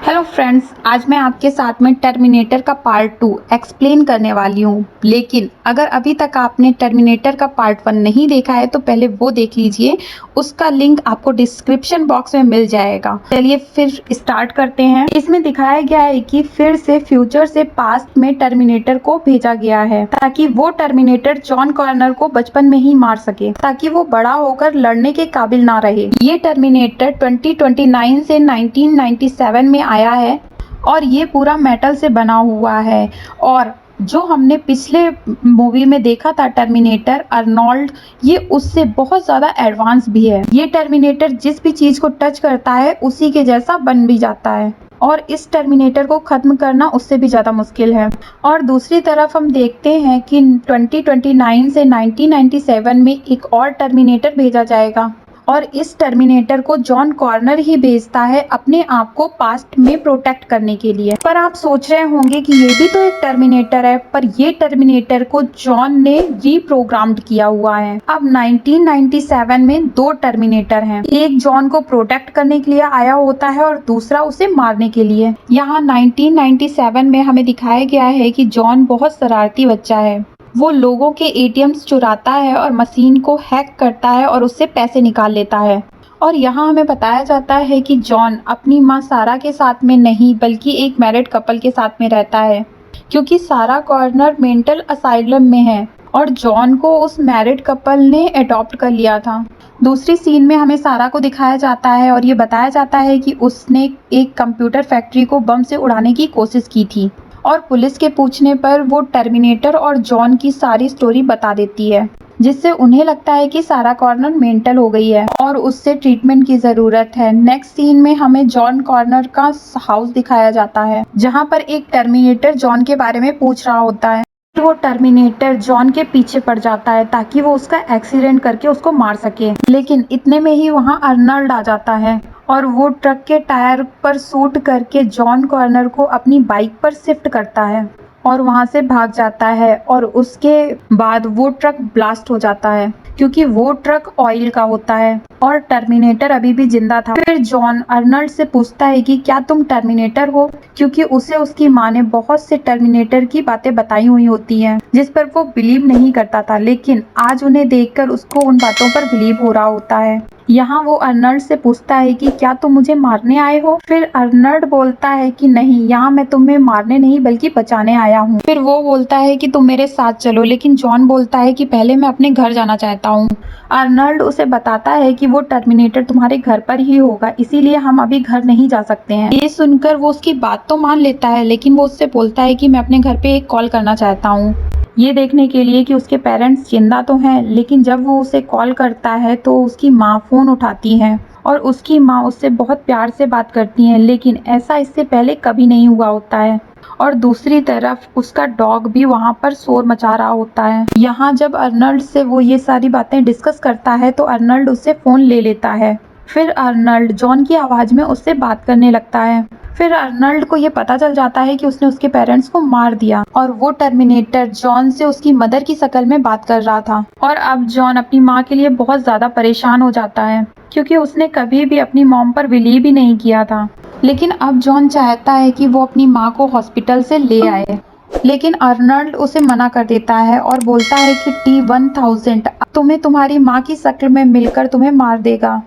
Hello friends, आज मैं आपके साथ में टर्मिनेटर का पार्ट 2 एक्सप्लेन करने वाली हूँ। लेकिन अगर अभी तक आपने टर्मिनेटर का पार्ट 1 नहीं देखा है तो पहले वो देख लीजिए। उसका लिंक आपको डिस्क्रिप्शन बॉक्स में मिल जाएगा। चलिए फिर स्टार्ट करते हैं। इसमें दिखाया गया है कि फिर से फ्यूचर से पास्ट में टर्मिनेटर को भेजा गया है ताकि वो टर्मिनेटर जॉन कॉर्नर को बचपन में ही मार सके, ताकि वो बड़ा होकर लड़ने के काबिल ना रहे। ये टर्मिनेटर 2029 से 1997 में आया है और ये पूरा मेटल से बना हुआ है। और जो हमने पिछले मूवी में देखा था टर्मिनेटर अर्नोल्ड, ये उससे बहुत ज़्यादा एडवांस भी है। ये टर्मिनेटर जिस भी चीज़ को टच करता है उसी के जैसा बन भी जाता है और इस टर्मिनेटर को ख़त्म करना उससे भी ज़्यादा मुश्किल है। और दूसरी तरफ हम देखते हैं कि 2029 से 1997 में एक और टर्मिनेटर भेजा जाएगा और इस टर्मिनेटर को जॉन कॉर्नर ही भेजता है अपने आप को पास्ट में प्रोटेक्ट करने के लिए। पर आप सोच रहे होंगे कि ये भी तो एक टर्मिनेटर है, पर ये टर्मिनेटर को जॉन ने रीप्रोग्राम्ड किया हुआ है। अब 1997 में दो टर्मिनेटर हैं, एक जॉन को प्रोटेक्ट करने के लिए आया होता है और दूसरा उसे मारने के लिए। यहाँ 1997 में हमें दिखाया गया है कि जॉन बहुत शरारती बच्चा है। वो लोगों के एटीएम्स चुराता है और मशीन को हैक करता है और उससे पैसे निकाल लेता है। और यहाँ हमें बताया जाता है कि जॉन अपनी माँ सारा के साथ में नहीं बल्कि एक मैरिड कपल के साथ में रहता है, क्योंकि सारा कॉर्नर मेंटल असाइलम में है और जॉन को उस मैरिड कपल ने अडॉप्ट कर लिया था। दूसरी सीन में हमें सारा को दिखाया जाता है और ये बताया जाता है कि उसने एक कंप्यूटर फैक्ट्री को बम से उड़ाने की कोशिश की थी और पुलिस के पूछने पर वो टर्मिनेटर और जॉन की सारी स्टोरी बता देती है, जिससे उन्हें लगता है कि सारा कॉर्नर मेंटल हो गई है और उससे ट्रीटमेंट की ज़रूरत है। नेक्स्ट सीन में हमें जॉन कॉर्नर का हाउस दिखाया जाता है, जहां पर एक टर्मिनेटर जॉन के बारे में पूछ रहा होता है। वो टर्मिनेटर जॉन के पीछे पड़ जाता है ताकि वो उसका एक्सीडेंट करके उसको मार सके, लेकिन इतने में ही वहाँ अर्नल्ड आ जाता है और वो ट्रक के टायर पर शूट करके जॉन कॉर्नर को अपनी बाइक पर शिफ्ट करता है और वहां से भाग जाता है। और उसके बाद वो ट्रक ब्लास्ट हो जाता है क्योंकि वो ट्रक ऑयल का होता है और टर्मिनेटर अभी भी जिंदा था। फिर जॉन अर्नल्ड से पूछता है कि क्या तुम टर्मिनेटर हो, क्योंकि उसे उसकी माँ ने बहुत से टर्मिनेटर की बातें बताई हुई होती हैं जिस पर वो बिलीव नहीं करता था, लेकिन आज उन्हें देखकर उसको उन बातों पर बिलीव हो रहा होता है। यहाँ वो अर्नल्ड से पूछता है कि क्या तुम मुझे मारने आए हो। फिर अर्नल्ड बोलता है कि नहीं, यहाँ मैं तुम्हें मारने नहीं बल्कि बचाने आया हूँ। फिर वो बोलता है कि तुम मेरे साथ चलो, लेकिन जॉन बोलता है कि पहले मैं अपने घर जाना चाहता हूँ। अर्नल्ड उसे बताता है कि वो टर्मिनेटर तुम्हारे घर पर ही होगा, इसीलिए हम अभी घर नहीं जा सकते हैं। ये सुनकर वो उसकी बात तो मान लेता है, लेकिन वो उससे बोलता है कि मैं अपने घर पे एक कॉल करना चाहता हूँ, ये देखने के लिए कि उसके पेरेंट्स जिंदा तो हैं। लेकिन जब वो उसे कॉल करता है तो उसकी माँ फ़ोन उठाती है और उसकी माँ उससे बहुत प्यार से बात करती हैं, लेकिन ऐसा इससे पहले कभी नहीं हुआ होता है। और दूसरी तरफ उसका डॉग भी वहाँ पर शोर मचा रहा होता है। यहाँ जब अर्नल्ड से वो ये सारी बातें डिस्कस करता है तो अर्नल्ड उससे फ़ोन ले लेता है। फिर अर्नल्ड जॉन की आवाज़ में उससे बात करने लगता है। फिर अर्नल्ड को ये पता चल जाता है कि उसने उसके पेरेंट्स को मार दिया और वो टर्मिनेटर जॉन से उसकी मदर की शक्ल में बात कर रहा था। और अब जॉन अपनी माँ के लिए बहुत ज़्यादा परेशान हो जाता है, क्योंकि उसने कभी भी अपनी मॉम पर बिलीव ही नहीं किया था। लेकिन अब जॉन चाहता है कि वो अपनी माँ को हॉस्पिटल से ले आए, लेकिन अर्नल्ड उसे मना कर देता है और बोलता है कि T-1000 तुम्हें तुम्हारी माँ की शक्ल में मिलकर तुम्हें मार देगा।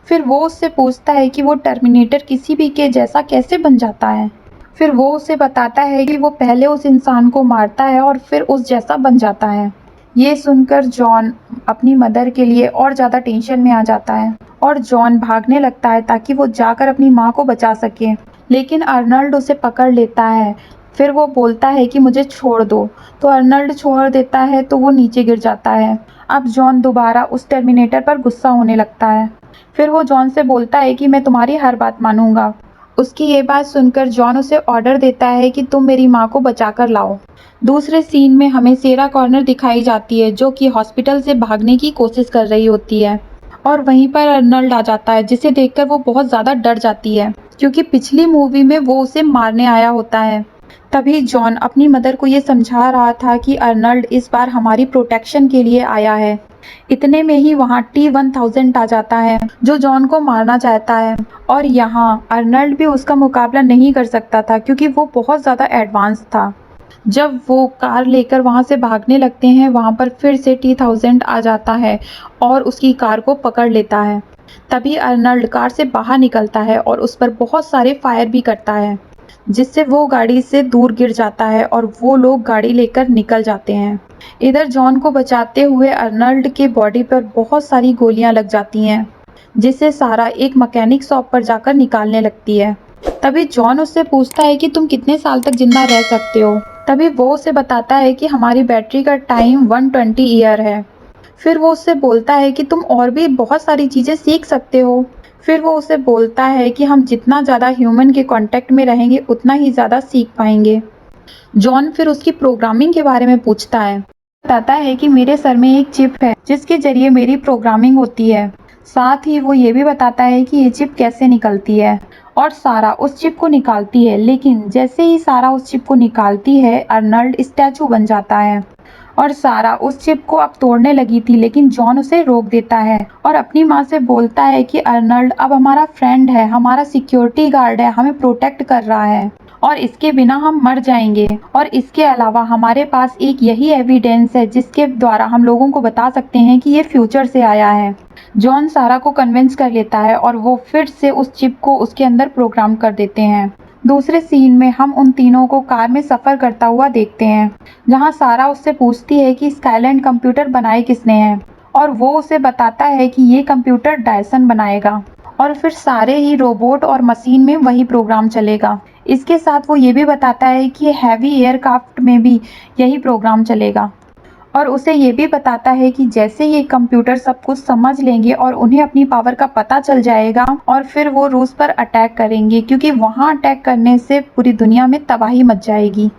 फिर वो उससे पूछता है कि वो टर्मिनेटर किसी भी के जैसा कैसे बन जाता है। फिर वो उसे बताता है कि वो पहले उस इंसान को मारता है और फिर उस जैसा बन जाता है। ये सुनकर जॉन अपनी मदर के लिए और ज़्यादा टेंशन में आ जाता है और जॉन भागने लगता है ताकि वो जाकर अपनी माँ को बचा सके, लेकिन अर्नल्ड उसे पकड़ लेता है। फिर वो बोलता है कि मुझे छोड़ दो, तो अर्नल्ड छोड़ देता है तो वो नीचे गिर जाता है। अब जॉन दोबारा उस टर्मिनेटर पर गुस्सा होने लगता है। फिर वो जॉन से बोलता है कि मैं तुम्हारी हर बात मानूंगा। उसकी ये बात सुनकर जॉन उसे ऑर्डर देता है कि तुम मेरी माँ को बचा कर लाओ। दूसरे सीन में हमें सेरा कॉर्नर दिखाई जाती है, जो कि हॉस्पिटल से भागने की कोशिश कर रही होती है और वहीं पर अर्नल्ड आ जाता है, जिसे देखकर वो बहुत ज़्यादा डर जाती है, क्योंकि पिछली मूवी में वो उसे मारने आया होता है। तभी जॉन अपनी मदर को ये समझा रहा था कि अर्नल्ड इस बार हमारी प्रोटेक्शन के लिए आया है, इतने में ही वहाँ T-1000 आ जाता है जो जॉन को मारना चाहता है और यहाँ अर्नल्ड भी उसका मुकाबला नहीं कर सकता था क्योंकि वो बहुत ज़्यादा एडवांस था। जब वो कार लेकर वहाँ से भागने लगते हैं, वहाँ पर फिर से T-1000 आ जाता है और उसकी कार को पकड़ लेता है। तभी अर्नल्ड कार से बाहर निकलता है और उस पर बहुत सारे फायर भी करता है, जिससे वो गाड़ी से दूर गिर जाता है और वो लोग गाड़ी लेकर निकल जाते हैं। इधर जॉन को बचाते हुए अर्नल्ड के बॉडी पर बहुत सारी गोलियां लग जाती हैं, जिसे सारा एक मैकेनिक शॉप पर जाकर निकालने लगती है। तभी जॉन उससे पूछता है कि तुम कितने साल तक जिंदा रह सकते हो। तभी वो उसे बताता है कि हमारी बैटरी का टाइम 120 ईयर है। फिर वो उससे बोलता है कि तुम और भी बहुत सारी चीज़ें सीख सकते हो। फिर वो उसे बोलता है कि हम जितना ज़्यादा ह्यूमन के कांटेक्ट में रहेंगे उतना ही ज़्यादा सीख पाएंगे। जॉन फिर उसकी प्रोग्रामिंग के बारे में पूछता है। बताता है कि मेरे सर में एक चिप है जिसके जरिए मेरी प्रोग्रामिंग होती है। साथ ही वो ये भी बताता है कि ये चिप कैसे निकलती है और सारा उस चिप को निकालती है। लेकिन जैसे ही सारा उस चिप को निकालती है, अर्नल्ड स्टैचू बन जाता है और सारा उस चिप को अब तोड़ने लगी थी, लेकिन जॉन उसे रोक देता है और अपनी माँ से बोलता है कि अर्नल्ड अब हमारा फ्रेंड है, हमारा सिक्योरिटी गार्ड है, हमें प्रोटेक्ट कर रहा है और इसके बिना हम मर जाएंगे। और इसके अलावा हमारे पास एक यही एविडेंस है जिसके द्वारा हम लोगों को बता सकते हैं कि ये फ्यूचर से आया है। जॉन सारा को कन्विंस कर लेता है और वो फिर से उस चिप को उसके अंदर प्रोग्राम कर देते हैं। दूसरे सीन में हम उन तीनों को कार में सफ़र करता हुआ देखते हैं, जहां सारा उससे पूछती है कि स्काईलैंड कंप्यूटर बनाए किसने हैं और वो उसे बताता है कि ये कंप्यूटर डायसन बनाएगा और फिर सारे ही रोबोट और मशीन में वही प्रोग्राम चलेगा। इसके साथ वो ये भी बताता है कि हैवी एयरक्राफ्ट में भी यही प्रोग्राम चलेगा और उसे ये भी बताता है कि जैसे ये कंप्यूटर सब कुछ समझ लेंगे और उन्हें अपनी पावर का पता चल जाएगा और फिर वो रूस पर अटैक करेंगे, क्योंकि वहाँ अटैक करने से पूरी दुनिया में तबाही मच जाएगी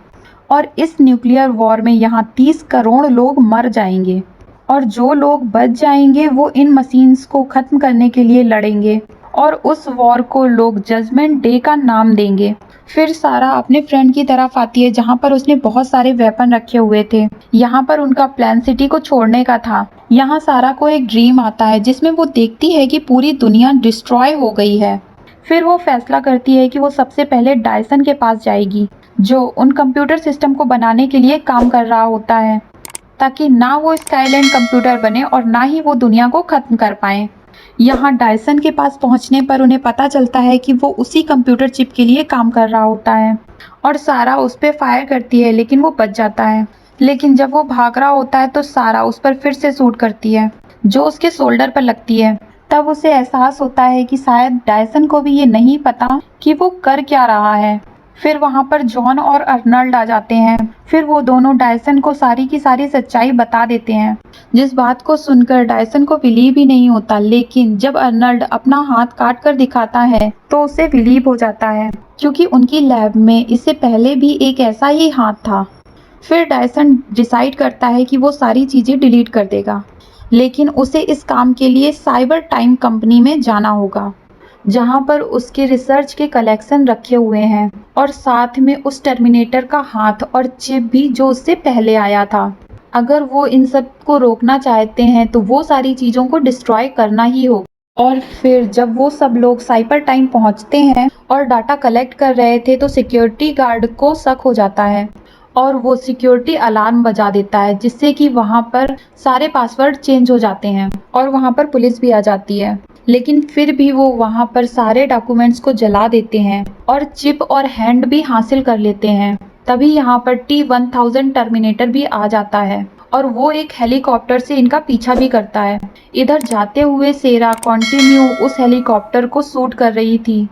और इस न्यूक्लियर वॉर में यहाँ 30 करोड़ लोग मर जाएंगे और जो लोग बच जाएंगे वो इन मशीन्स को ख़त्म करने के लिए लड़ेंगे और उस वॉर को लोग जजमेंट डे का नाम देंगे। फिर सारा अपने फ्रेंड की तरफ आती है जहाँ पर उसने बहुत सारे वेपन रखे हुए थे। यहाँ पर उनका प्लान सिटी को छोड़ने का था। यहाँ सारा को एक ड्रीम आता है जिसमें वो देखती है कि पूरी दुनिया डिस्ट्रॉय हो गई है। फिर वो फैसला करती है कि वो सबसे पहले डायसन के पास जाएगी, जो उन कंप्यूटर सिस्टम को बनाने के लिए काम कर रहा होता है, ताकि ना वो स्काईलैंड कंप्यूटर बने और ना ही वो दुनिया को ख़त्म कर पाए। यहाँ डायसन के पास पहुँचने पर उन्हें पता चलता है कि वो उसी कंप्यूटर चिप के लिए काम कर रहा होता है और सारा उस पर फायर करती है, लेकिन वो बच जाता है। लेकिन जब वो भाग रहा होता है तो सारा उस पर फिर से शूट करती है, जो उसके शोल्डर पर लगती है। तब उसे एहसास होता है कि शायद डायसन को भी ये नहीं पता कि वो कर क्या रहा है। फिर वहाँ पर जॉन और अर्नल्ड आ जाते हैं। फिर वो दोनों डायसन को सारी की सारी सच्चाई बता देते हैं, जिस बात को सुनकर डायसन को बिलीव ही नहीं होता। लेकिन जब अर्नल्ड अपना हाथ काट कर दिखाता है तो उसे बिलीव हो जाता है, क्योंकि उनकी लैब में इससे पहले भी एक ऐसा ही हाथ था। फिर डायसन डिसाइड करता है कि वो सारी चीज़ें डिलीट कर देगा, लेकिन उसे इस काम के लिए साइबर टाइम कंपनी में जाना होगा, जहां पर उसके रिसर्च के कलेक्शन रखे हुए हैं और साथ में उस टर्मिनेटर का हाथ और चिप भी जो उससे पहले आया था। अगर वो इन सब को रोकना चाहते हैं तो वो सारी चीज़ों को डिस्ट्रॉय करना ही होगा। और फिर जब वो सब लोग साइबर टाइम पहुंचते हैं और डाटा कलेक्ट कर रहे थे तो सिक्योरिटी गार्ड को शक हो जाता है और वो सिक्योरिटी अलार्म बजा देता है, जिससे कि वहाँ पर सारे पासवर्ड चेंज हो जाते हैं और वहाँ पर पुलिस भी आ जाती है। लेकिन फिर भी वो वहाँ पर सारे डॉक्यूमेंट्स को जला देते हैं और चिप और हैंड भी हासिल कर लेते हैं। तभी यहाँ पर T-1000 टर्मिनेटर भी आ जाता है और वो एक हेलीकॉप्टर से इनका पीछा भी करता है। इधर जाते हुए सेरा कंटिन्यू उस हेलीकॉप्टर को शूट कर रही थी।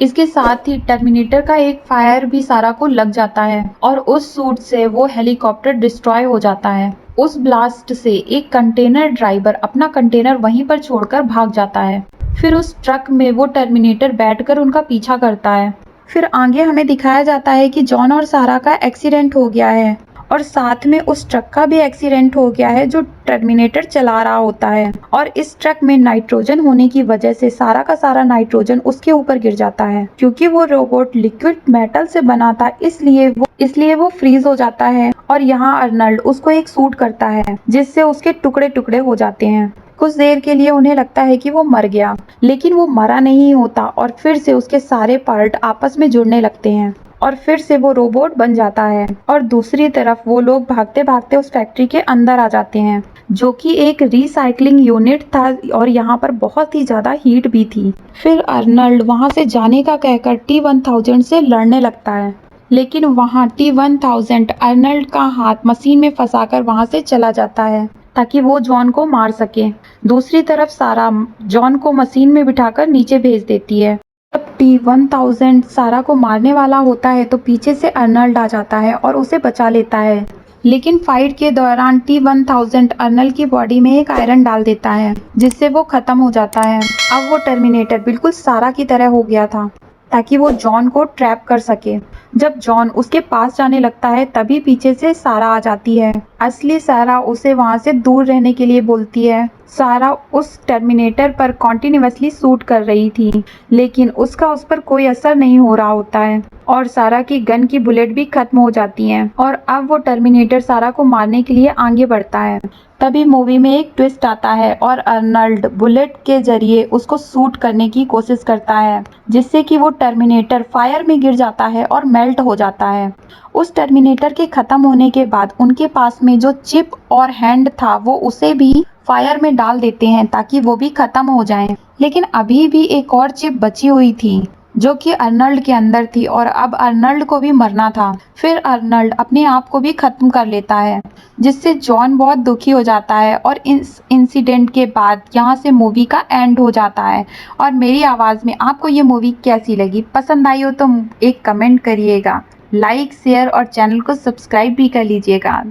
इसके साथ ही टर्मिनेटर का एक फायर भी सारा को लग जाता है और उस शूट से वो हेलीकॉप्टर डिस्ट्रॉय हो जाता है। उस ब्लास्ट से एक कंटेनर ड्राइवर अपना कंटेनर वहीं पर छोड़कर भाग जाता है। फिर उस ट्रक में वो टर्मिनेटर बैठकर उनका पीछा करता है। फिर आगे हमें दिखाया जाता है कि जॉन और सारा का एक्सीडेंट हो गया है और साथ में उस ट्रक का भी एक्सीडेंट हो गया है जो टर्मिनेटर चला रहा होता है। और इस ट्रक में नाइट्रोजन होने की वजह से सारा का सारा नाइट्रोजन उसके ऊपर गिर जाता है। क्योंकि वो रोबोट लिक्विड मेटल से बना था, इसलिए वो इसलिए वो फ्रीज हो जाता है और यहाँ अर्नल्ड उसको एक सूट करता है जिससे उसके टुकड़े टुकड़े हो जाते हैं। कुछ देर के लिए उन्हें लगता है कि वो मर गया, लेकिन वो मरा नहीं होता और फिर से उसके सारे पार्ट आपस में जुड़ने लगते हैं और फिर से वो रोबोट बन जाता है। और दूसरी तरफ वो लोग भागते भागते उस फैक्ट्री के अंदर आ जाते हैं, जो कि एक रिसाइकलिंग यूनिट था और यहाँ पर बहुत ही ज्यादा हीट भी थी। फिर अर्नल्ड वहां से जाने का कहकर T-1000 से लड़ने लगता है, लेकिन वहां T-1000 अर्नल्ड का हाथ मशीन में फंसाकर वहां से चला जाता है ताकि वो जॉन को मार सके। दूसरी तरफ सारा जॉन को मशीन में बिठाकर नीचे भेज देती है। जब T-1000 सारा को मारने वाला होता है तो पीछे से अर्नल्ड आ जाता है और उसे बचा लेता है, लेकिन फाइट के दौरान T-1000 अर्नल्ड की बॉडी में एक आयरन डाल देता है जिससे वो खत्म हो जाता है। अब वो टर्मिनेटर बिल्कुल सारा की तरह हो गया था ताकि वो जॉन को ट्रैप कर सके। जब जॉन उसके पास जाने लगता है तभी पीछे से सारा आ जाती है। असली सारा उसे वहां से दूर रहने के लिए बोलती है। सारा उस टर्मिनेटर पर कॉन्टिन्यूअसली शूट कर रही थी, लेकिन उसका उस पर कोई असर नहीं हो रहा होता है और सारा की गन की बुलेट भी खत्म हो जाती हैं और अब वो टर्मिनेटर सारा को मारने के लिए आगे बढ़ता है। तभी मूवी में एक ट्विस्ट आता है और अर्नल्ड बुलेट के जरिए उसको शूट करने की कोशिश करता है, जिससे कि वो टर्मिनेटर फायर में गिर जाता है और मेल्ट हो जाता है। उस टर्मिनेटर के खत्म होने के बाद उनके पास में जो चिप और हैंड था वो उसे भी फायर में डाल देते हैं ताकि वो भी खत्म हो जाए। लेकिन अभी भी एक और चिप बची हुई थी जो कि अर्नल्ड के अंदर थी और अब अर्नल्ड को भी मरना था। फिर अर्नल्ड अपने आप को भी खत्म कर लेता है, जिससे जॉन बहुत दुखी हो जाता है और इस इंसिडेंट के बाद यहाँ से मूवी का एंड हो जाता है। और मेरी आवाज़ में आपको ये मूवी कैसी लगी? पसंद आई हो तो एक कमेंट करिएगा, लाइक शेयर और चैनल को सब्सक्राइब भी कर लीजिएगा।